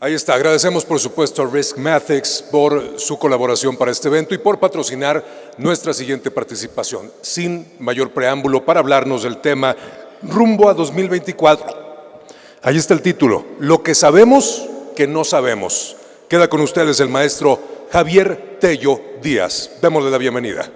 Ahí está, agradecemos por supuesto a Riskmathix por su colaboración para este evento y por patrocinar nuestra siguiente participación. Sin mayor preámbulo, para hablarnos del tema rumbo a 2024. Ahí está el título, Lo que sabemos que no sabemos. Queda con ustedes el maestro Javier Tello Díaz. Démosle la bienvenida.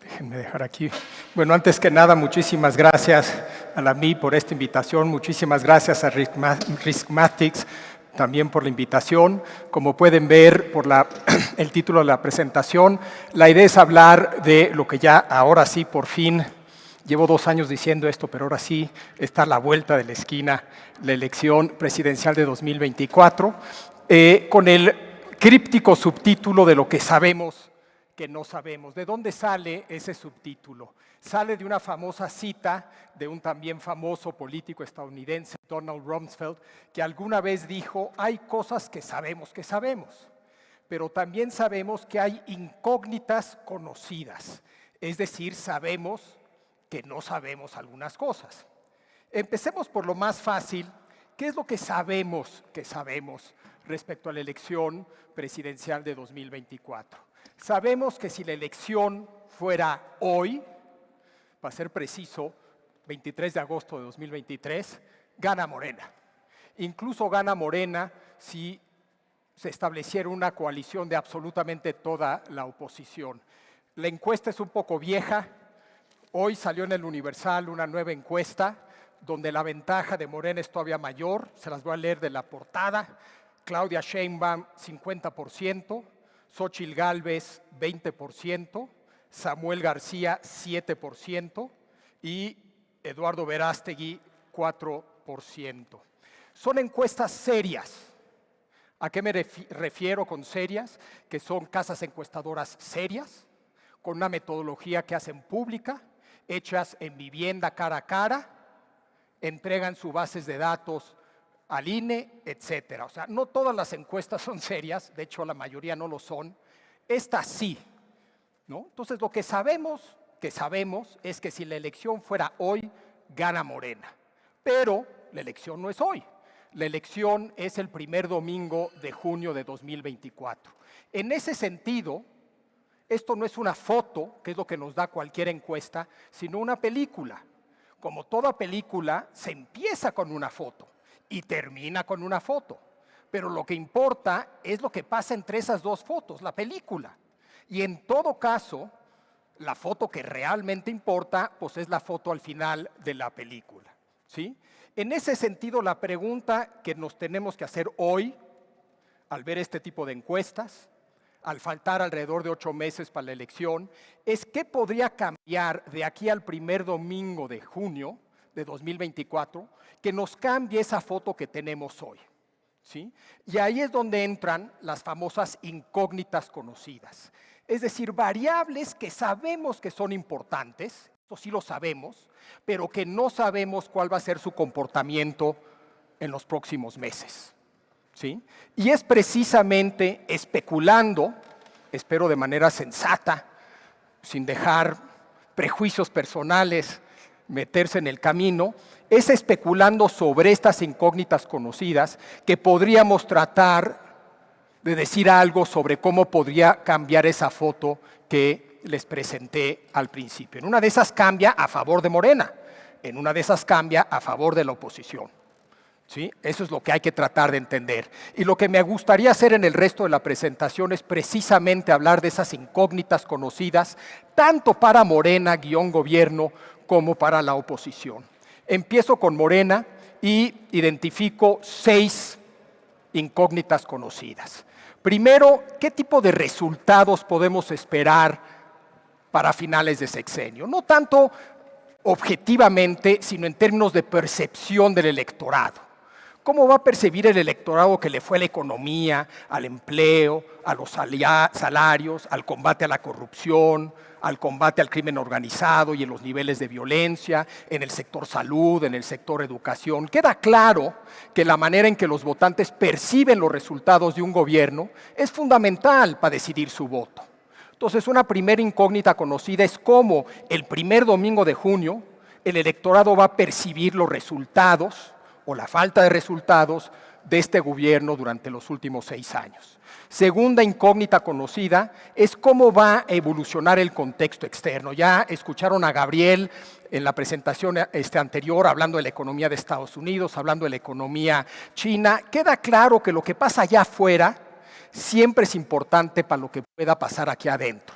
Déjenme dejar aquí. Bueno, antes que nada, muchísimas gracias a la MI por esta invitación. Muchísimas gracias a Riskmathix también por la invitación. Como pueden ver por el título de la presentación, la idea es hablar de lo que ya ahora sí, por fin, llevo 2 años diciendo esto, pero ahora sí está a la vuelta de la esquina, la elección presidencial de 2024, con el críptico subtítulo de lo que sabemos que no sabemos. ¿De dónde sale ese subtítulo? Sale de una famosa cita de un también famoso político estadounidense, Donald Rumsfeld, que alguna vez dijo, hay cosas que sabemos, pero también sabemos que hay incógnitas conocidas, es decir, sabemos que no sabemos algunas cosas. Empecemos por lo más fácil. ¿Qué es lo que sabemos respecto a la elección presidencial de 2024? Sabemos que si la elección fuera hoy, para ser preciso, 23 de agosto de 2023, gana Morena. Incluso gana Morena si se estableciera una coalición de absolutamente toda la oposición. La encuesta es un poco vieja. Hoy salió en el Universal una nueva encuesta donde la ventaja de Morena es todavía mayor. Se las voy a leer de la portada. Claudia Sheinbaum, 50%. Xóchitl Gálvez, 20%, Samuel García, 7% y Eduardo Verástegui, 4%. Son encuestas serias. ¿A qué me refiero con serias? Que son casas encuestadoras serias, con una metodología que hacen pública, hechas en vivienda cara a cara, entregan sus bases de datos al INE, etcétera. O sea, no todas las encuestas son serias, de hecho la mayoría no lo son, esta sí, ¿no? Entonces lo que sabemos es que si la elección fuera hoy, gana Morena, pero la elección no es hoy, la elección es el primer domingo de junio de 2024. En ese sentido, esto no es una foto, que es lo que nos da cualquier encuesta, sino una película. Como toda película, se empieza con una foto y termina con una foto. Pero lo que importa es lo que pasa entre esas dos fotos, la película. Y en todo caso, la foto que realmente importa, pues es la foto al final de la película, ¿sí? En ese sentido, la pregunta que nos tenemos que hacer hoy, al ver este tipo de encuestas, al faltar alrededor de 8 meses para la elección, es qué podría cambiar de aquí al primer domingo de junio de 2024, que nos cambie esa foto que tenemos hoy, ¿sí? Y ahí es donde entran las famosas incógnitas conocidas, es decir, variables que sabemos que son importantes, eso sí lo sabemos, pero que no sabemos cuál va a ser su comportamiento en los próximos meses, ¿sí? Y es precisamente especulando, espero de manera sensata, sin dejar prejuicios personales meterse en el camino, es especulando sobre estas incógnitas conocidas que podríamos tratar de decir algo sobre cómo podría cambiar esa foto que les presenté al principio. En una de esas cambia a favor de Morena, en una de esas cambia a favor de la oposición, ¿sí? Eso es lo que hay que tratar de entender. Y lo que me gustaría hacer en el resto de la presentación es precisamente hablar de esas incógnitas conocidas, tanto para Morena, gobierno, como para la oposición. Empiezo con Morena y identifico 6 incógnitas conocidas. Primero, ¿qué tipo de resultados podemos esperar para finales de sexenio? No tanto objetivamente, sino en términos de percepción del electorado. ¿Cómo va a percibir el electorado que le fue a la economía, al empleo, a los salarios, al combate a la corrupción, al combate al crimen organizado y en los niveles de violencia, en el sector salud, en el sector educación? Queda claro que la manera en que los votantes perciben los resultados de un gobierno es fundamental para decidir su voto. Entonces, una primera incógnita conocida es cómo el primer domingo de junio el electorado va a percibir los resultados o la falta de resultados de este gobierno durante los últimos 6 años. Segunda incógnita conocida es cómo va a evolucionar el contexto externo. Ya escucharon a Gabriel en la presentación anterior hablando de la economía de Estados Unidos, hablando de la economía china. Queda claro que lo que pasa allá afuera siempre es importante para lo que pueda pasar aquí adentro.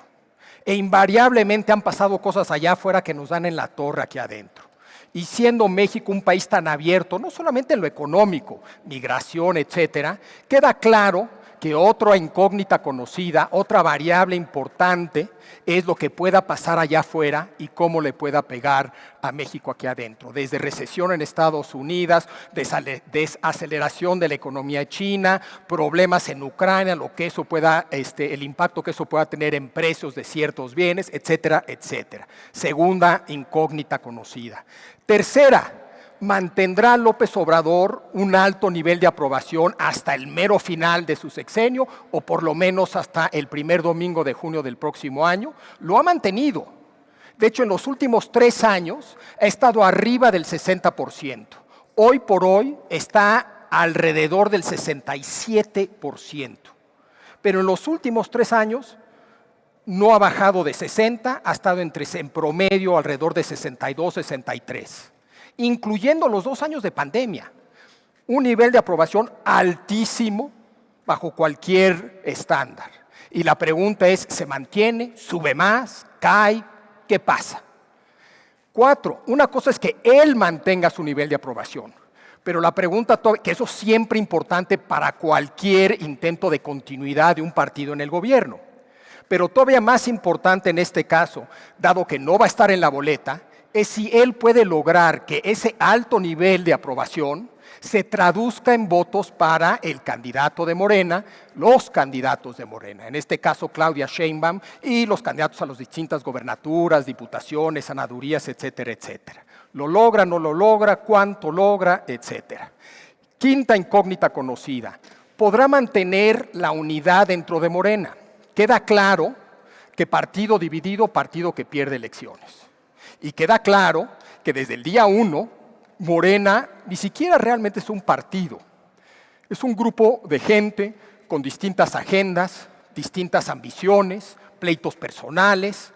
E invariablemente han pasado cosas allá afuera que nos dan en la torre aquí adentro. Y siendo México un país tan abierto, no solamente en lo económico, migración, etcétera, queda claro que otra incógnita conocida, otra variable importante, es lo que pueda pasar allá afuera y cómo le pueda pegar a México aquí adentro. Desde recesión en Estados Unidos, desaceleración de la economía china, problemas en Ucrania, lo que eso pueda, el impacto que eso pueda tener en precios de ciertos bienes, etcétera, etcétera. Segunda incógnita conocida. Tercera, ¿mantendrá López Obrador un alto nivel de aprobación hasta el mero final de su sexenio o por lo menos hasta el primer domingo de junio del próximo año? Lo ha mantenido. De hecho, en los últimos 3 años ha estado arriba del 60%. Hoy por hoy está alrededor del 67%. Pero en los últimos 3 años no ha bajado de 60, ha estado en promedio alrededor de 62, 63. Incluyendo los 2 años de pandemia. Un nivel de aprobación altísimo bajo cualquier estándar. Y la pregunta es, ¿se mantiene? ¿Sube más? ¿Cae? ¿Qué pasa? 4, una cosa es que él mantenga su nivel de aprobación. Pero la pregunta, que eso es siempre importante para cualquier intento de continuidad de un partido en el gobierno. Pero todavía más importante en este caso, dado que no va a estar en la boleta, es si él puede lograr que ese alto nivel de aprobación se traduzca en votos para el candidato de Morena, los candidatos de Morena, en este caso Claudia Sheinbaum y los candidatos a las distintas gobernaturas, diputaciones, senadurías, etcétera, etcétera. ¿Lo logra, no lo logra? ¿Cuánto logra? Etcétera. Quinta incógnita conocida. ¿Podrá mantener la unidad dentro de Morena? Queda claro que partido dividido, partido que pierde elecciones. Y queda claro que desde el día 1, Morena ni siquiera realmente es un partido. Es un grupo de gente con distintas agendas, distintas ambiciones, pleitos personales.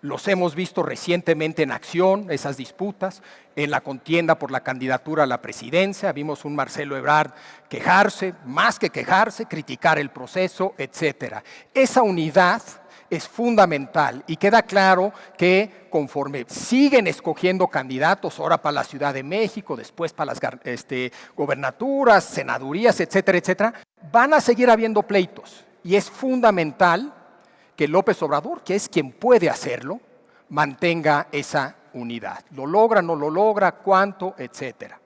Los hemos visto recientemente en acción, esas disputas, en la contienda por la candidatura a la presidencia. Vimos un Marcelo Ebrard quejarse, más que quejarse, criticar el proceso, etcétera. Esa unidad es fundamental y queda claro que conforme siguen escogiendo candidatos, ahora para la Ciudad de México, después para las gobernaturas, senadurías, etcétera, etcétera, van a seguir habiendo pleitos y es fundamental que López Obrador, que es quien puede hacerlo, mantenga esa unidad. ¿Lo logra, no lo logra? ¿Cuánto? Etcétera.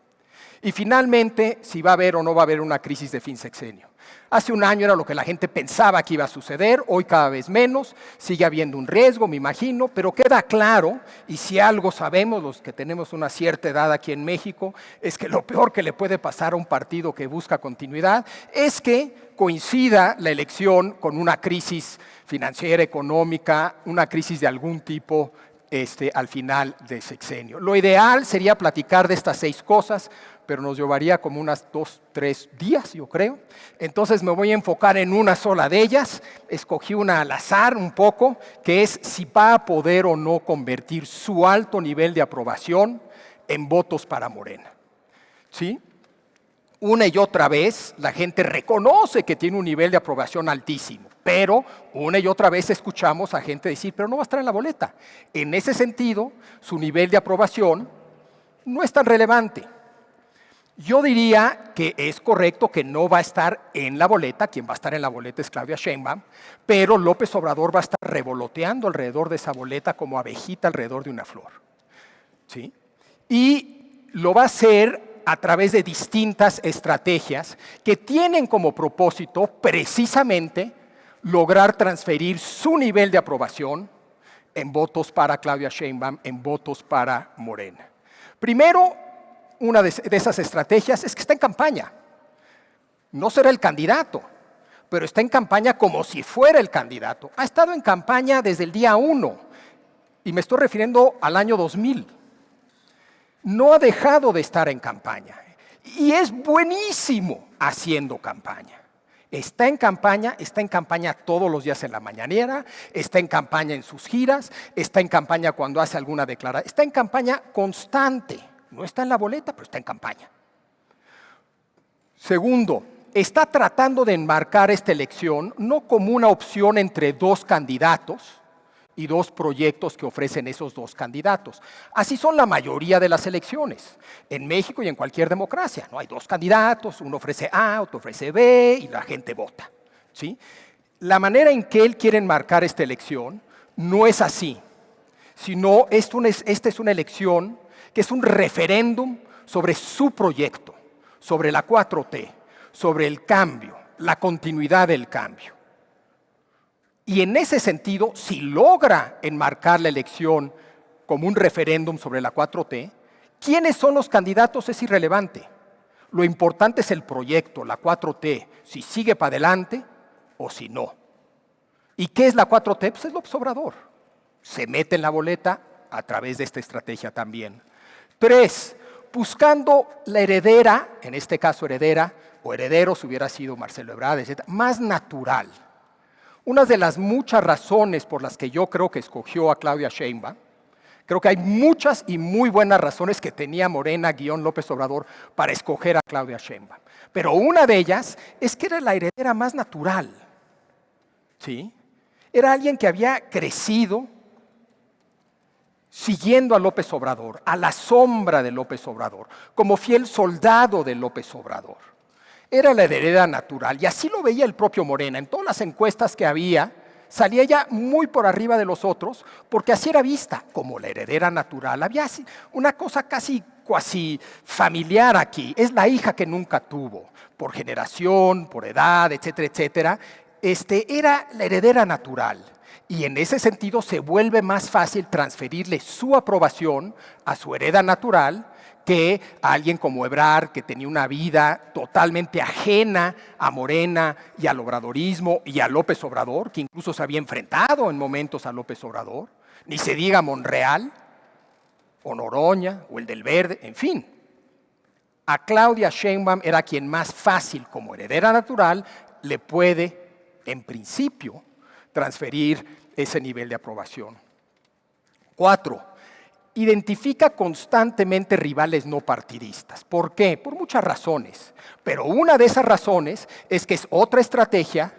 Y finalmente, si va a haber o no va a haber una crisis de fin sexenio. Hace un año era lo que la gente pensaba que iba a suceder, hoy cada vez menos, sigue habiendo un riesgo, me imagino, pero queda claro, y si algo sabemos los que tenemos una cierta edad aquí en México, es que lo peor que le puede pasar a un partido que busca continuidad es que coincida la elección con una crisis financiera, económica, una crisis de algún tipo al final del sexenio. Lo ideal sería platicar de estas 6 cosas, pero nos llevaría como unas 2, 3 días, yo creo. Entonces me voy a enfocar en una sola de ellas. Escogí una al azar un poco, que es si va a poder o no convertir su alto nivel de aprobación en votos para Morena. ¿Sí? Una y otra vez la gente reconoce que tiene un nivel de aprobación altísimo, pero una y otra vez escuchamos a gente decir, pero no va a estar en la boleta. En ese sentido, su nivel de aprobación no es tan relevante. Yo diría que es correcto que no va a estar en la boleta, quien va a estar en la boleta es Claudia Sheinbaum, pero López Obrador va a estar revoloteando alrededor de esa boleta como abejita alrededor de una flor. ¿Sí? Y lo va a hacer a través de distintas estrategias que tienen como propósito precisamente lograr transferir su nivel de aprobación en votos para Claudia Sheinbaum, en votos para Morena. Primero, una de esas estrategias es que está en campaña. No será el candidato, pero está en campaña como si fuera el candidato. Ha estado en campaña desde el día 1, y me estoy refiriendo al año 2000. No ha dejado de estar en campaña, y es buenísimo haciendo campaña. Está en campaña todos los días en la mañanera, está en campaña en sus giras, está en campaña cuando hace alguna declaración, está en campaña constante. No está en la boleta, pero está en campaña. Segundo, está tratando de enmarcar esta elección no como una opción entre dos candidatos y dos proyectos que ofrecen esos dos candidatos. Así son la mayoría de las elecciones, en México y en cualquier democracia. No hay dos candidatos, uno ofrece A, otro ofrece B y la gente vota, ¿sí? La manera en que él quiere enmarcar esta elección no es así, sino esta es una elección que es un referéndum sobre su proyecto, sobre la 4T, sobre el cambio, la continuidad del cambio. Y en ese sentido, si logra enmarcar la elección como un referéndum sobre la 4T, ¿quiénes son los candidatos? Es irrelevante. Lo importante es el proyecto, la 4T, si sigue para adelante o si no. ¿Y qué es la 4T? Pues es López Obrador. Se mete en la boleta a través de esta estrategia también. 3, buscando la heredera, en este caso heredera, o heredero, si hubiera sido Marcelo Ebrard, etc., más natural. Una de las muchas razones por las que yo creo que escogió a Claudia Sheinbaum, creo que hay muchas y muy buenas razones que tenía Morena-López Obrador para escoger a Claudia Sheinbaum. Pero una de ellas es que era la heredera más natural, ¿sí? Era alguien que había crecido siguiendo a López Obrador, a la sombra de López Obrador, como fiel soldado de López Obrador. Era la heredera natural, y así lo veía el propio Morena. En todas las encuestas que había, salía ella muy por arriba de los otros, porque así era vista, como la heredera natural. Había una cosa casi cuasi familiar aquí. Es la hija que nunca tuvo, por generación, por edad, etcétera, etcétera. Era la heredera natural. Y en ese sentido se vuelve más fácil transferirle su aprobación a su heredera natural que a alguien como Ebrard, que tenía una vida totalmente ajena a Morena y al obradorismo y a López Obrador, que incluso se había enfrentado en momentos a López Obrador, ni se diga Monreal, o Noroña, o el del Verde, en fin. A Claudia Sheinbaum era quien más fácil, como heredera natural, le puede, en principio, transferir ese nivel de aprobación. 4, identifica constantemente rivales no partidistas. ¿Por qué? Por muchas razones. Pero una de esas razones es que es otra estrategia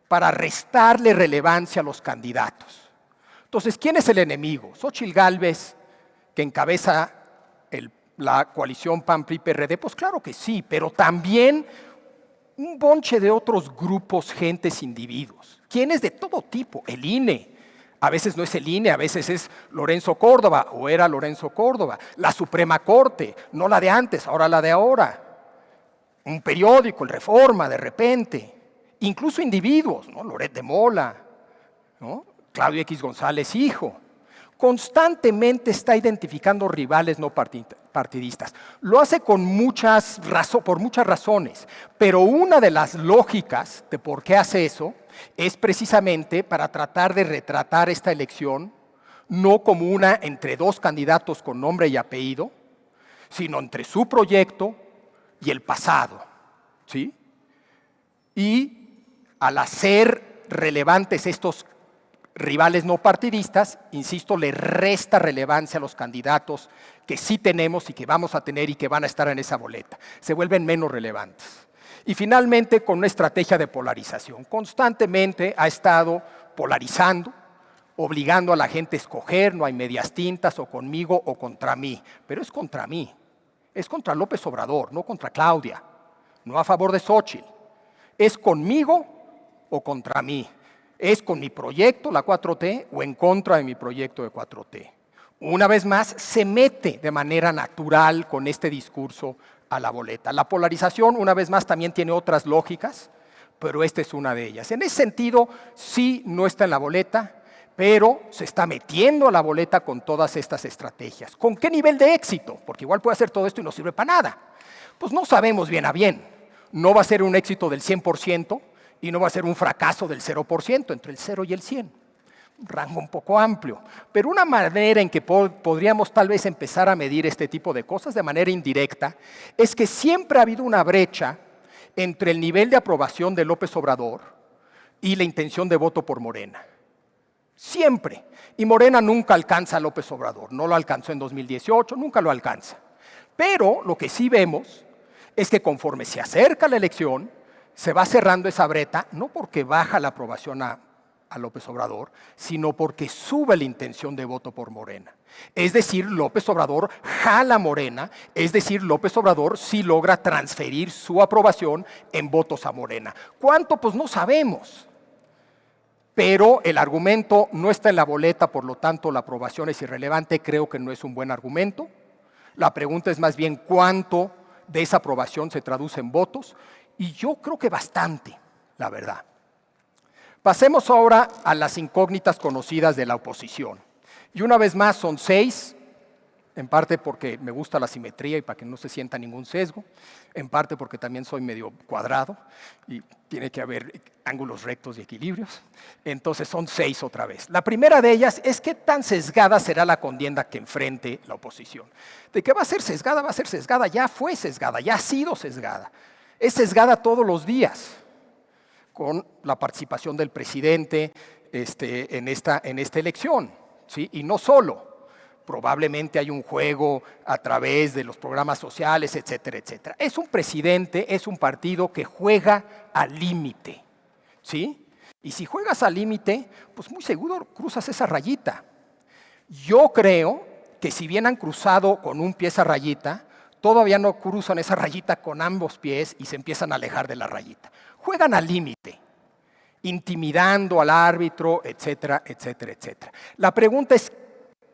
para restarle relevancia a los candidatos. Entonces, ¿quién es el enemigo? Xóchitl Gálvez, que encabeza la coalición PAN-PRI-PRD, pues claro que sí, pero también un bonche de otros grupos, gentes, individuos. ¿Quiénes? De todo tipo. El INE. A veces no es el INE, a veces es Lorenzo Córdoba, o era Lorenzo Córdoba. La Suprema Corte, no la de antes, ahora la de ahora. Un periódico, el Reforma, de repente. Incluso individuos, ¿no? Loret de Mola, ¿no? Claudio X González, hijo. Constantemente está identificando rivales no partidistas. Lo hace por muchas razones, pero una de las lógicas de por qué hace eso es precisamente para tratar de retratar esta elección no como una entre dos candidatos con nombre y apellido, sino entre su proyecto y el pasado, ¿sí? Y al hacer relevantes estos rivales no partidistas, insisto, le resta relevancia a los candidatos que sí tenemos y que vamos a tener y que van a estar en esa boleta. Se vuelven menos relevantes. Y finalmente, con una estrategia de polarización. Constantemente ha estado polarizando, obligando a la gente a escoger, no hay medias tintas, o conmigo o contra mí. Pero es contra mí, es contra López Obrador, no contra Claudia, no a favor de Xóchitl. Es conmigo o contra mí. Es con mi proyecto, la 4T, o en contra de mi proyecto de 4T. Una vez más, se mete de manera natural con este discurso a la boleta. La polarización, una vez más, también tiene otras lógicas, pero esta es una de ellas. En ese sentido, sí no está en la boleta, pero se está metiendo a la boleta con todas estas estrategias. ¿Con qué nivel de éxito? Porque igual puede hacer todo esto y no sirve para nada. Pues no sabemos bien a bien. No va a ser un éxito del 100%, y no va a ser un fracaso del 0%, entre el 0 y el 100. Un rango un poco amplio. Pero una manera en que podríamos tal vez empezar a medir este tipo de cosas de manera indirecta es que siempre ha habido una brecha entre el nivel de aprobación de López Obrador y la intención de voto por Morena. Siempre. Y Morena nunca alcanza a López Obrador. No lo alcanzó en 2018, nunca lo alcanza. Pero lo que sí vemos es que conforme se acerca la elección, se va cerrando esa brecha, no porque baja la aprobación a López Obrador, sino porque sube la intención de voto por Morena. Es decir, López Obrador jala a Morena, es decir, López Obrador sí logra transferir su aprobación en votos a Morena. ¿Cuánto? Pues no sabemos. Pero el argumento no está en la boleta, por lo tanto la aprobación es irrelevante, creo que no es un buen argumento. La pregunta es más bien cuánto de esa aprobación se traduce en votos, y yo creo que bastante, la verdad. Pasemos ahora a las incógnitas conocidas de la oposición. Y una vez más son 6, en parte porque me gusta la simetría y para que no se sienta ningún sesgo, en parte porque también soy medio cuadrado y tiene que haber ángulos rectos y equilibrios. Entonces son 6 otra vez. La primera de ellas es qué tan sesgada será la contienda que enfrente la oposición. De que va a ser sesgada, ya fue sesgada, ya ha sido sesgada. Es sesgada todos los días, con la participación del presidente en esta elección, ¿sí? Y no solo. Probablemente hay un juego a través de los programas sociales, etcétera, etcétera. Es un presidente, es un partido que juega al límite, ¿sí? Y si juegas al límite, pues muy seguro cruzas esa rayita. Yo creo que si bien han cruzado con un pie esa rayita, todavía no cruzan esa rayita con ambos pies y se empiezan a alejar de la rayita. Juegan al límite, intimidando al árbitro, etcétera, etcétera, etcétera. La pregunta es,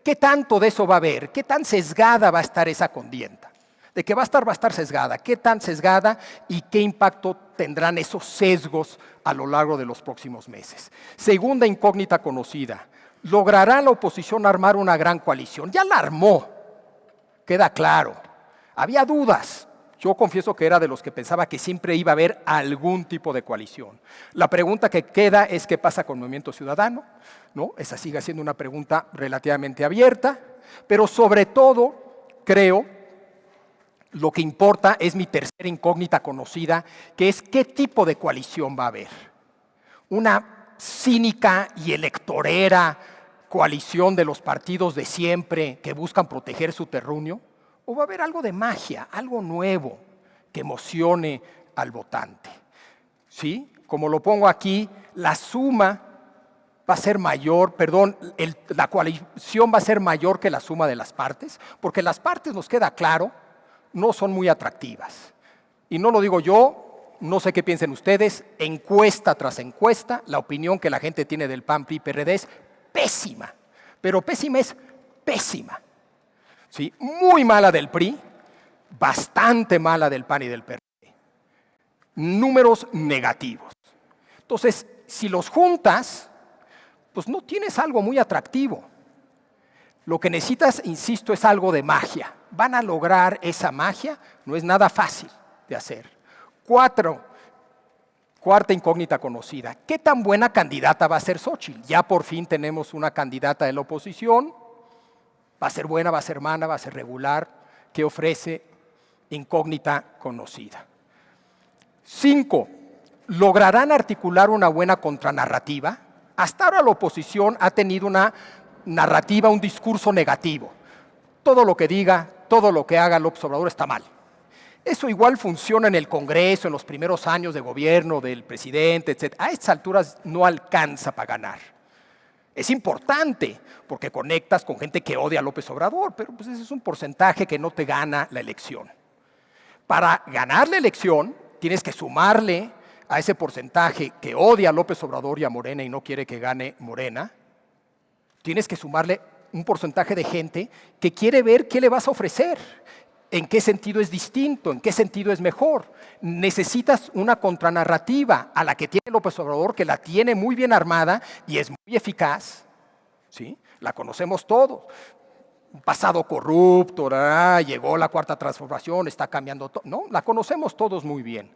¿qué tanto de eso va a haber? ¿Qué tan sesgada va a estar esa contienda? De que va a estar sesgada. ¿Qué tan sesgada y qué impacto tendrán esos sesgos a lo largo de los próximos meses? Segunda incógnita conocida. ¿Logrará la oposición armar una gran coalición? Ya la armó, queda claro. Había dudas. Yo confieso que era de los que pensaba que siempre iba a haber algún tipo de coalición. La pregunta que queda es qué pasa con el Movimiento Ciudadano, ¿no? Esa sigue siendo una pregunta relativamente abierta, pero sobre todo, creo, lo que importa es mi tercera incógnita conocida, que es qué tipo de coalición va a haber. Una cínica y electorera coalición de los partidos de siempre que buscan proteger su terruño, ¿o va a haber algo de magia, algo nuevo que emocione al votante? ¿Sí? Como lo pongo aquí, la suma va a ser mayor, la coalición va a ser mayor que la suma de las partes, porque las partes, nos queda claro, no son muy atractivas. Y no lo digo yo, no sé qué piensen ustedes, encuesta tras encuesta, la opinión que la gente tiene del PAN, PRI, PRD es pésima, pero pésima es pésima. ¿Sí? Muy mala del PRI, bastante mala del PAN y del PRD. Números negativos. Entonces, si los juntas, pues no tienes algo muy atractivo. Lo que necesitas, insisto, es algo de magia. ¿Van a lograr esa magia? No es nada fácil de hacer. Cuarta incógnita conocida. ¿Qué tan buena candidata va a ser Xóchitl? Ya por fin tenemos una candidata de la oposición. ¿Va a ser buena, va a ser mala, va a ser regular? ¿Qué ofrece? Incógnita conocida. 5. ¿Lograrán articular una buena contranarrativa? Hasta ahora la oposición ha tenido una narrativa, un discurso negativo. Todo lo que diga, todo lo que haga López Obrador está mal. Eso igual funciona en el Congreso, en los primeros años de gobierno del presidente, etc. A estas alturas no alcanza para ganar. Es importante porque conectas con gente que odia a López Obrador, pero pues ese es un porcentaje que no te gana la elección. Para ganar la elección tienes que sumarle a ese porcentaje que odia a López Obrador y a Morena y no quiere que gane Morena, tienes que sumarle un porcentaje de gente que quiere ver qué le vas a ofrecer, en qué sentido es distinto, en qué sentido es mejor. Necesitas una contranarrativa a la que tiene López Obrador, que la tiene muy bien armada y es muy eficaz, ¿sí? La conocemos todos. Un pasado corrupto, llegó la cuarta transformación, está cambiando todo. No, la conocemos todos muy bien.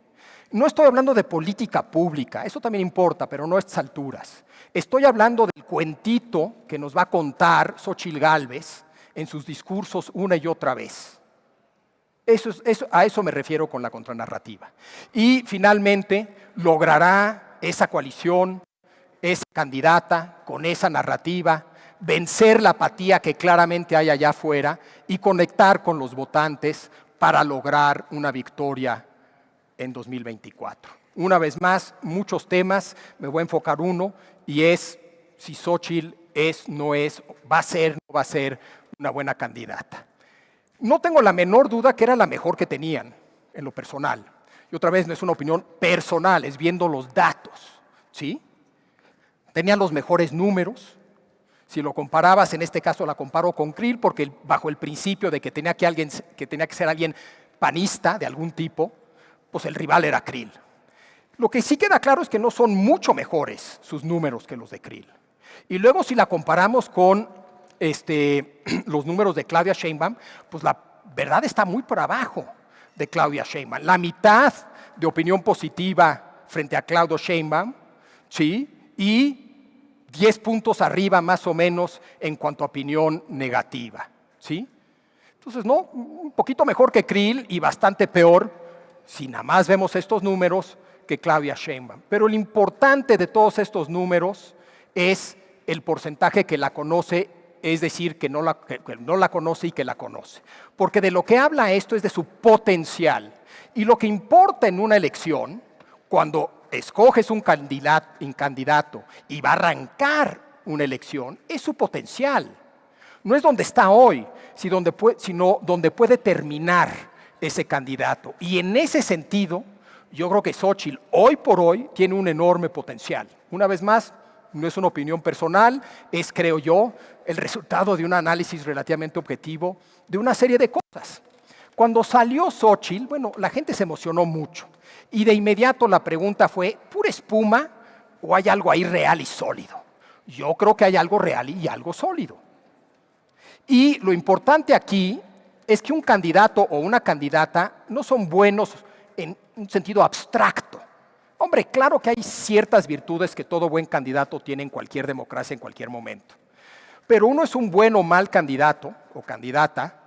No estoy hablando de política pública, eso también importa, pero no a estas alturas. Estoy hablando del cuentito que nos va a contar Xóchitl Gálvez en sus discursos una y otra vez. A eso me refiero con la contranarrativa. Y finalmente logrará esa coalición, esa candidata con esa narrativa, vencer la apatía que claramente hay allá afuera y conectar con los votantes para lograr una victoria en 2024. Una vez más, muchos temas, me voy a enfocar uno, y es si Xóchitl es, no es, va a ser, no va a ser una buena candidata. No tengo la menor duda que era la mejor que tenían, en lo personal. Y otra vez, no es una opinión personal, es viendo los datos, ¿sí? Tenían los mejores números. Si lo comparabas, en este caso la comparo con Krill, porque bajo el principio de que tenía que ser alguien panista de algún tipo, pues el rival era Krill. Lo que sí queda claro es que no son mucho mejores sus números que los de Krill. Y luego si la comparamos con los números de Claudia Sheinbaum, pues la verdad está muy por abajo de Claudia Sheinbaum. La mitad de opinión positiva frente a Claudia Sheinbaum, ¿sí? Y 10 puntos arriba más o menos en cuanto a opinión negativa, ¿sí? Entonces, no, un poquito mejor que Krill y bastante peor, si nada más vemos estos números, que Claudia Sheinbaum. Pero lo importante de todos estos números es el porcentaje que la conoce, es decir, que no la conoce y que la conoce. Porque de lo que habla esto es de su potencial. Y lo que importa en una elección, cuando escoges un candidato y va a arrancar una elección, es su potencial. No es donde está hoy, sino donde puede terminar ese candidato. Y en ese sentido, yo creo que Xóchitl hoy por hoy tiene un enorme potencial. Una vez más, no es una opinión personal, es, creo yo, el resultado de un análisis relativamente objetivo de una serie de cosas. Cuando salió Xóchitl, bueno, la gente se emocionó mucho. Y de inmediato la pregunta fue, ¿pura espuma o hay algo ahí real y sólido? Yo creo que hay algo real y algo sólido. Y lo importante aquí es que un candidato o una candidata no son buenos en un sentido abstracto. Hombre, claro que hay ciertas virtudes que todo buen candidato tiene en cualquier democracia, en cualquier momento. Pero uno es un buen o mal candidato o candidata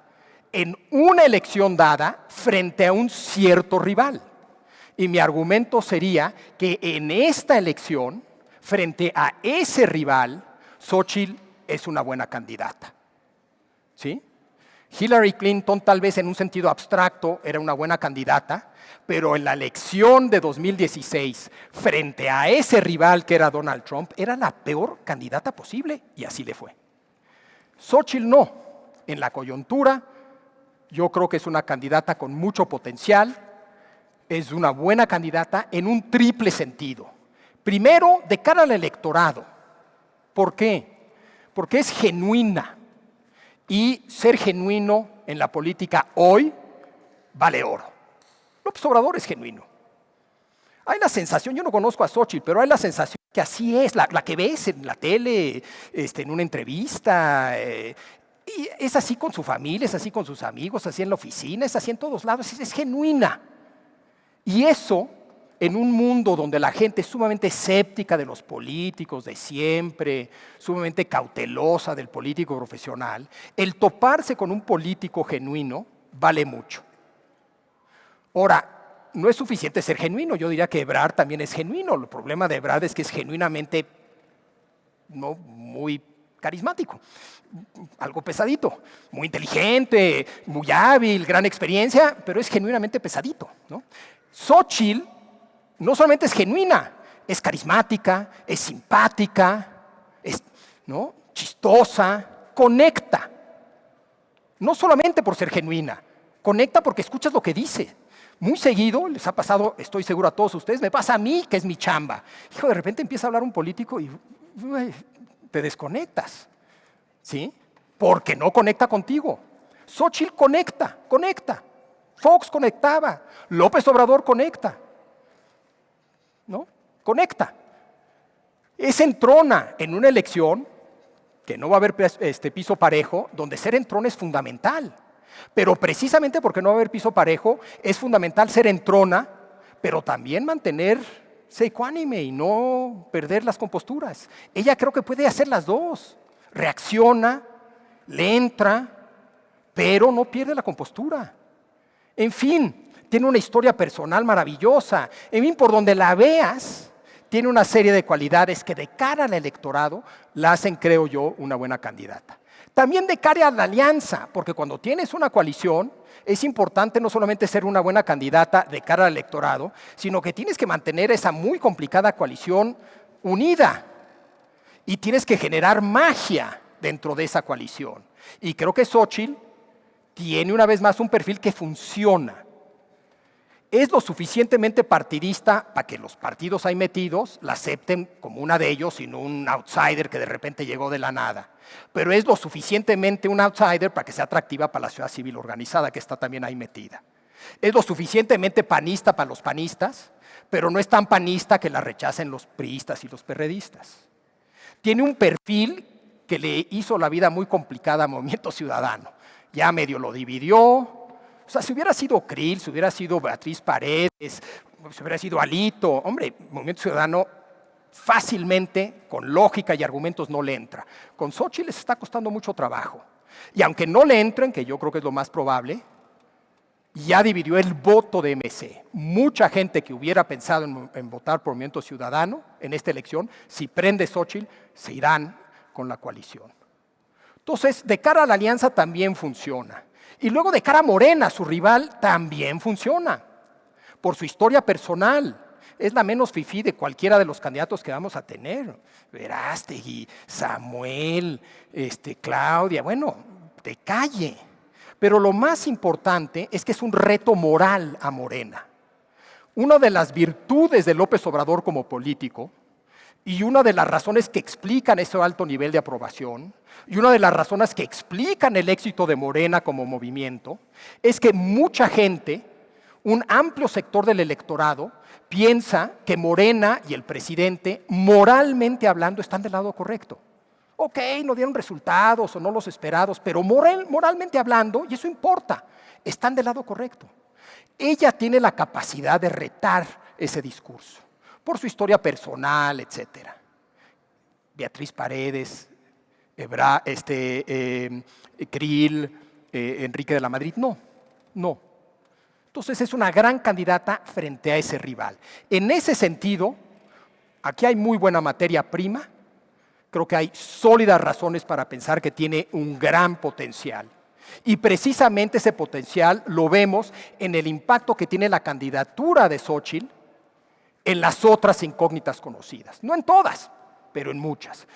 en una elección dada frente a un cierto rival. Y mi argumento sería que en esta elección, frente a ese rival, Xóchitl es una buena candidata. ¿Sí? Hillary Clinton, tal vez en un sentido abstracto, era una buena candidata, pero en la elección de 2016, frente a ese rival que era Donald Trump, era la peor candidata posible, y así le fue. Xóchitl no. En la coyuntura, yo creo que es una candidata con mucho potencial, es una buena candidata en un triple sentido. Primero, de cara al electorado. ¿Por qué? Porque es genuina. Y ser genuino en la política hoy vale oro. López Obrador es genuino. Hay la sensación, yo no conozco a Xóchitl, pero hay la sensación que así es, la que ves en la tele, en una entrevista, y es así con su familia, es así con sus amigos, así en la oficina, es así en todos lados, es genuina. Y eso, en un mundo donde la gente es sumamente escéptica de los políticos de siempre, sumamente cautelosa del político profesional, el toparse con un político genuino vale mucho. Ahora, no es suficiente ser genuino, yo diría que Ebrard también es genuino. El problema de Ebrard es que es genuinamente no muy carismático, algo pesadito, muy inteligente, muy hábil, gran experiencia, pero es genuinamente pesadito, ¿no? Xóchitl no solamente es genuina, es carismática, es simpática, es, ¿no?, chistosa, conecta. No solamente por ser genuina, conecta porque escuchas lo que dice. Muy seguido, les ha pasado, estoy seguro a todos ustedes, me pasa a mí, que es mi chamba. Hijo, de repente empieza a hablar un político y te desconectas, ¿sí? Porque no conecta contigo. Xóchitl conecta. Fox conectaba, López Obrador conecta, ¿no? Conecta. Es entrona en una elección que no va a haber piso parejo, donde ser entrona es fundamental. Pero precisamente porque no va a haber piso parejo, es fundamental ser entrona pero también mantenerse ecuánime y no perder las composturas. Ella creo que puede hacer las dos. Reacciona, le entra, pero no pierde la compostura. En fin, tiene una historia personal maravillosa. En fin, por donde la veas, tiene una serie de cualidades que de cara al electorado la hacen, creo yo, una buena candidata. También de cara a la alianza, porque cuando tienes una coalición, es importante no solamente ser una buena candidata de cara al electorado, sino que tienes que mantener esa muy complicada coalición unida. Y tienes que generar magia dentro de esa coalición. Y creo que Xóchitl tiene una vez más un perfil que funciona. Es lo suficientemente partidista para que los partidos ahí metidos la acepten como una de ellos y no un outsider que de repente llegó de la nada. Pero es lo suficientemente un outsider para que sea atractiva para la sociedad civil organizada que está también ahí metida. Es lo suficientemente panista para los panistas, pero no es tan panista que la rechacen los priistas y los perredistas. Tiene un perfil que le hizo la vida muy complicada a Movimiento Ciudadano. Ya medio lo dividió. O sea, si hubiera sido Krill, si hubiera sido Beatriz Paredes, si hubiera sido Alito, hombre, Movimiento Ciudadano fácilmente, con lógica y argumentos, no le entra. Con Xóchitl les está costando mucho trabajo. Y aunque no le entren, que yo creo que es lo más probable, ya dividió el voto de MC. Mucha gente que hubiera pensado en votar por Movimiento Ciudadano en esta elección, si prende Xóchitl, se irán con la coalición. Entonces, de cara a la alianza también funciona. Y luego de cara a Morena, su rival, también funciona. Por su historia personal. Es la menos fifí de cualquiera de los candidatos que vamos a tener. Verástegui, Samuel, Claudia, bueno, de calle. Pero lo más importante es que es un reto moral a Morena. Una de las virtudes de López Obrador como político y una de las razones que explican ese alto nivel de aprobación y una de las razones que explican el éxito de Morena como movimiento es que mucha gente, un amplio sector del electorado, piensa que Morena y el presidente, moralmente hablando, están del lado correcto. Ok, no dieron resultados o no los esperados, pero moralmente hablando, y eso importa, están del lado correcto. Ella tiene la capacidad de retar ese discurso, por su historia personal, etc. Beatriz Paredes, Krill, Enrique de la Madrid, no. Entonces es una gran candidata frente a ese rival. En ese sentido, aquí hay muy buena materia prima. Creo que hay sólidas razones para pensar que tiene un gran potencial. Y precisamente ese potencial lo vemos en el impacto que tiene la candidatura de Xóchitl en las otras incógnitas conocidas. No en todas, pero en muchas.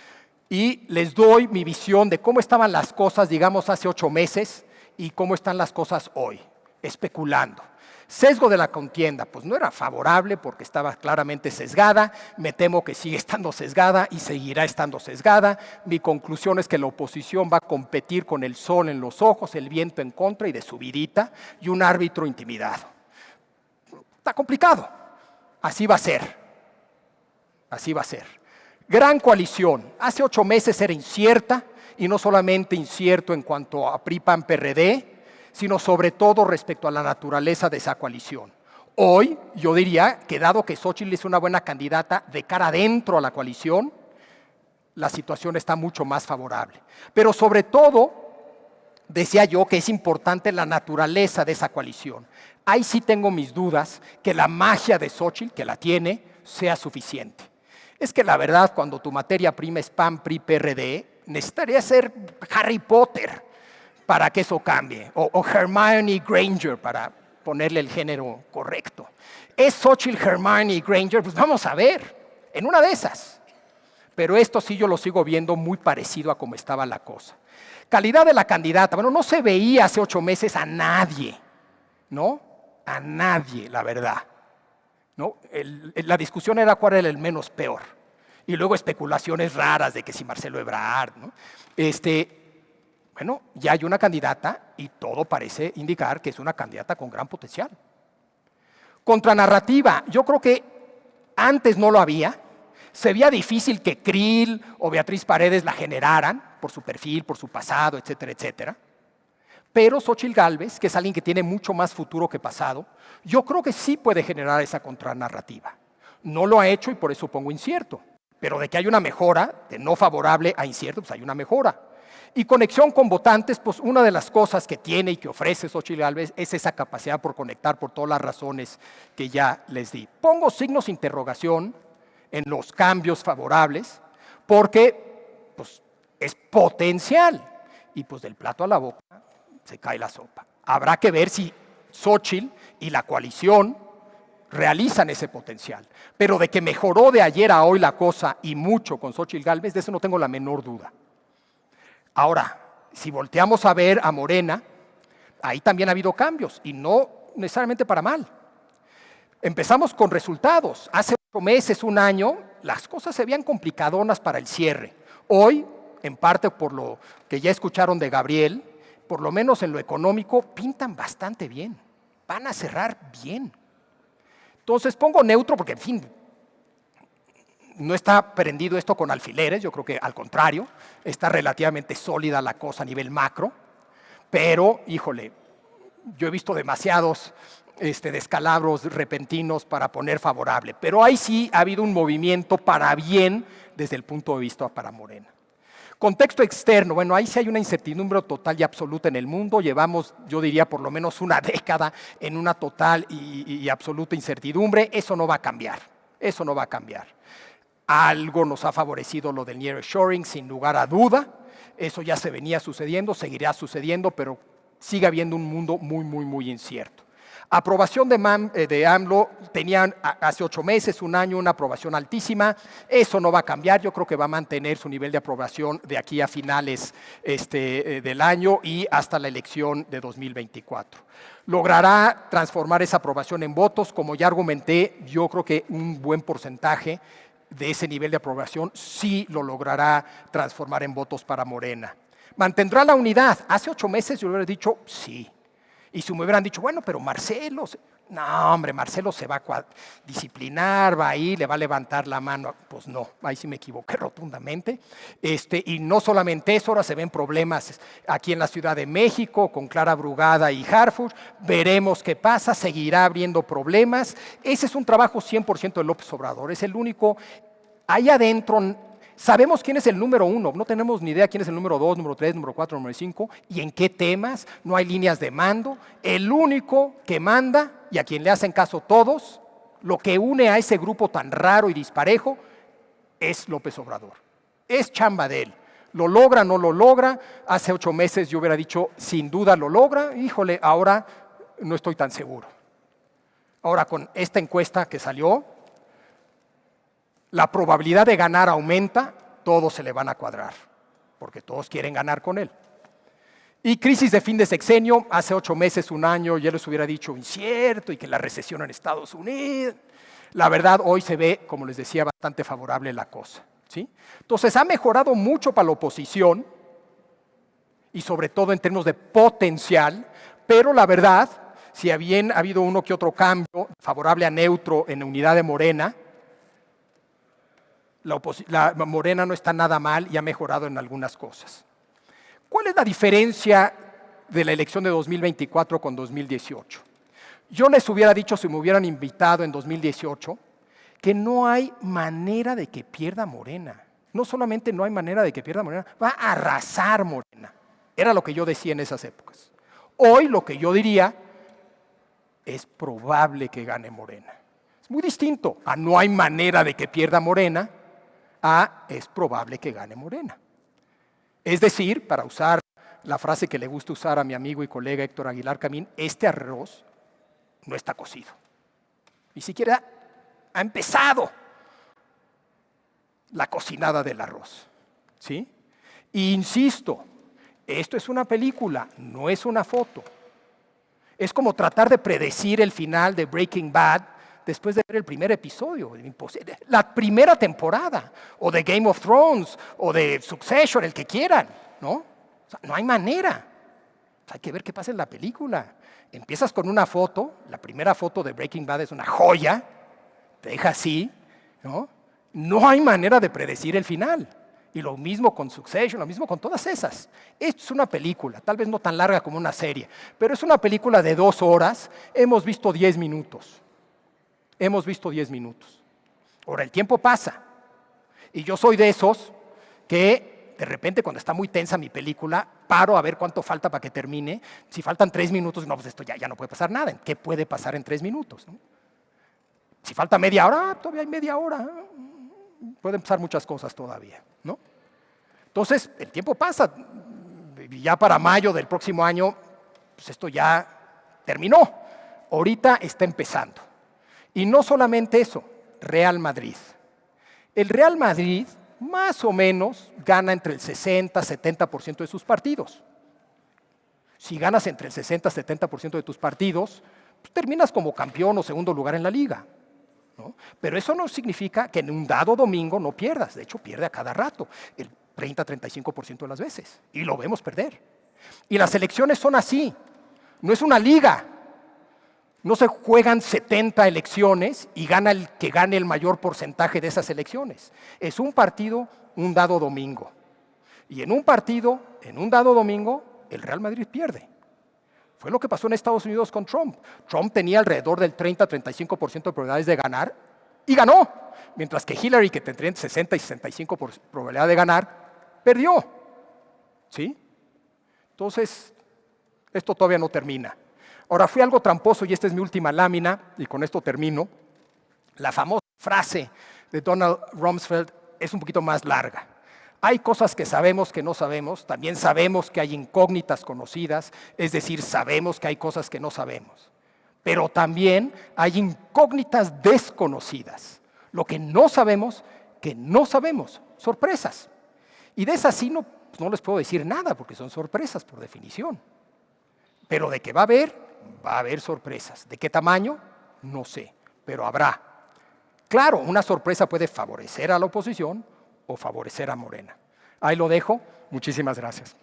Y les doy mi visión de cómo estaban las cosas, digamos, hace 8 meses y cómo están las cosas hoy, especulando. Sesgo de la contienda, pues no era favorable porque estaba claramente sesgada, me temo que sigue estando sesgada y seguirá estando sesgada. Mi conclusión es que la oposición va a competir con el sol en los ojos, el viento en contra y de subidita, y un árbitro intimidado. Está complicado, así va a ser, así va a ser. Gran coalición, hace 8 meses era incierta, y no solamente incierto en cuanto a PRI, PAN, PRD, sino sobre todo respecto a la naturaleza de esa coalición. Hoy, yo diría que dado que Xóchitl es una buena candidata de cara adentro a la coalición, la situación está mucho más favorable. Pero sobre todo, decía yo que es importante la naturaleza de esa coalición. Ahí sí tengo mis dudas que la magia de Xóchitl, que la tiene, sea suficiente. Es que la verdad, cuando tu materia prima es PAN, PRI, PRD, necesitaría ser Harry Potter para que eso cambie, o Hermione Granger, para ponerle el género correcto. ¿Es Xóchitl Hermione Granger? Pues vamos a ver, en una de esas. Pero esto sí yo lo sigo viendo muy parecido a cómo estaba la cosa. Calidad de la candidata, bueno, no se veía hace 8 meses a nadie, ¿no? A nadie, la verdad. ¿No? La discusión era cuál era el menos peor. Y luego especulaciones raras de que si Marcelo Ebrard, ¿no? Bueno, ya hay una candidata y todo parece indicar que es una candidata con gran potencial. Contranarrativa, yo creo que antes no lo había. Se veía difícil que Krill o Beatriz Paredes la generaran por su perfil, por su pasado, etcétera, etcétera. Pero Xóchitl Gálvez, que es alguien que tiene mucho más futuro que pasado, yo creo que sí puede generar esa contranarrativa. No lo ha hecho y por eso pongo incierto. Pero de que hay una mejora, de no favorable a incierto, pues hay una mejora. Y conexión con votantes, pues una de las cosas que tiene y que ofrece Xóchitl Gálvez es esa capacidad por conectar por todas las razones que ya les di. Pongo signos de interrogación en los cambios favorables porque pues, es potencial. Y pues del plato a la boca se cae la sopa. Habrá que ver si Xóchitl y la coalición realizan ese potencial. Pero de que mejoró de ayer a hoy la cosa y mucho con Xóchitl Gálvez, de eso no tengo la menor duda. Ahora, si volteamos a ver a Morena, ahí también ha habido cambios y no necesariamente para mal. Empezamos con resultados. Hace 8 meses, un año, las cosas se veían complicadonas para el cierre. Hoy, en parte por lo que ya escucharon de Gabriel, por lo menos en lo económico, pintan bastante bien. Van a cerrar bien. Entonces pongo neutro porque, en fin, no está prendido esto con alfileres, yo creo que al contrario, está relativamente sólida la cosa a nivel macro, pero, híjole, yo he visto demasiados descalabros repentinos para poner favorable, pero ahí sí ha habido un movimiento para bien desde el punto de vista para Morena. Contexto externo, bueno, ahí sí hay una incertidumbre total y absoluta en el mundo. Llevamos, yo diría, por lo menos una década en una total y absoluta incertidumbre. Eso no va a cambiar, eso no va a cambiar. Algo nos ha favorecido lo del nearshoring, sin lugar a duda. Eso ya se venía sucediendo, seguirá sucediendo, pero sigue habiendo un mundo muy, muy, muy incierto. Aprobación de AMLO, tenían hace 8 meses, un año, una aprobación altísima. Eso no va a cambiar, yo creo que va a mantener su nivel de aprobación de aquí a finales del año y hasta la elección de 2024. Logrará transformar esa aprobación en votos, como ya argumenté, yo creo que un buen porcentaje de ese nivel de aprobación sí lo logrará transformar en votos para Morena. ¿Mantendrá la unidad? Hace 8 meses yo le hubiera dicho sí. Y si me hubieran dicho, bueno, pero Marcelo, no, hombre, Marcelo se va a disciplinar, va ahí, le va a levantar la mano. Pues no, ahí sí me equivoqué rotundamente. Y no solamente eso, ahora se ven problemas aquí en la Ciudad de México, con Clara Brugada y Harfuch. Veremos qué pasa, seguirá habiendo problemas. Ese es un trabajo 100% de López Obrador, es el único. Ahí adentro sabemos quién es el número 1, no tenemos ni idea quién es el número 2, número 3, número 4, número 5 y en qué temas, no hay líneas de mando. El único que manda y a quien le hacen caso todos, lo que une a ese grupo tan raro y disparejo es López Obrador. Es chamba de él. ¿Lo logra, no lo logra? Hace 8 meses yo hubiera dicho, sin duda lo logra. Híjole, ahora no estoy tan seguro. Ahora con esta encuesta que salió, la probabilidad de ganar aumenta, todos se le van a cuadrar, porque todos quieren ganar con él. Y crisis de fin de sexenio, hace 8 meses, un año, ya les hubiera dicho incierto y que la recesión en Estados Unidos. La verdad, hoy se ve, como les decía, bastante favorable la cosa, ¿sí? Entonces, ha mejorado mucho para la oposición y sobre todo en términos de potencial, pero la verdad, si bien ha habido uno que otro cambio favorable a neutro en la unidad de Morena, la Morena no está nada mal y ha mejorado en algunas cosas. ¿Cuál es la diferencia de la elección de 2024 con 2018? Yo les hubiera dicho, si me hubieran invitado en 2018, que no hay manera de que pierda Morena. No solamente no hay manera de que pierda Morena, va a arrasar Morena. Era lo que yo decía en esas épocas. Hoy lo que yo diría es probable que gane Morena. Es muy distinto a no hay manera de que pierda Morena, a es probable que gane Morena. Es decir, para usar la frase que le gusta usar a mi amigo y colega Héctor Aguilar Camín, este arroz no está cocido. Ni siquiera ha empezado la cocinada del arroz. ¿Sí? Y insisto, esto es una película, no es una foto. Es como tratar de predecir el final de Breaking Bad después de ver el primer episodio, la primera temporada, o de Game of Thrones, o de Succession, el que quieran, ¿no? O sea, no hay manera. O sea, hay que ver qué pasa en la película. Empiezas con una foto, la primera foto de Breaking Bad es una joya, te deja así, ¿no? No hay manera de predecir el final. Y lo mismo con Succession, lo mismo con todas esas. Esto es una película, tal vez no tan larga como una serie, pero es una película de 2 horas. Hemos visto 10 minutos. Hemos visto 10 minutos. Ahora, el tiempo pasa. Y yo soy de esos que de repente cuando está muy tensa mi película, paro a ver cuánto falta para que termine. Si faltan 3 minutos, no, pues esto ya no puede pasar nada. ¿Qué puede pasar en 3 minutos? ¿No? Si falta media hora, todavía hay media hora. Pueden pasar muchas cosas todavía, ¿no? Entonces, el tiempo pasa. Y ya para mayo del próximo año, pues esto ya terminó. Ahorita está empezando. Y no solamente eso, Real Madrid. El Real Madrid, más o menos, gana entre el 60-70% de sus partidos. Si ganas entre el 60-70% de tus partidos, pues terminas como campeón o segundo lugar en la liga, ¿no? Pero eso no significa que en un dado domingo no pierdas. De hecho, pierde a cada rato, el 30-35% de las veces. Y lo vemos perder. Y las elecciones son así. No es una liga. No se juegan 70 elecciones y gana el que gane el mayor porcentaje de esas elecciones. Es un partido, un dado domingo. Y en un partido, en un dado domingo, el Real Madrid pierde. Fue lo que pasó en Estados Unidos con Trump. Trump tenía alrededor del 30-35% de probabilidades de ganar y ganó. Mientras que Hillary, que tendría entre 60 y 65% por probabilidad de ganar, perdió. ¿Sí? Entonces, esto todavía no termina. Ahora, fui algo tramposo y esta es mi última lámina, y con esto termino. La famosa frase de Donald Rumsfeld es un poquito más larga. Hay cosas que sabemos que no sabemos, también sabemos que hay incógnitas conocidas, es decir, sabemos que hay cosas que no sabemos. Pero también hay incógnitas desconocidas. Lo que no sabemos, sorpresas. Y de esas sí no les puedo decir nada, porque son sorpresas por definición. Pero de que va a haber sorpresas. ¿De qué tamaño? No sé, pero habrá. Claro, una sorpresa puede favorecer a la oposición o favorecer a Morena. Ahí lo dejo. Muchísimas gracias.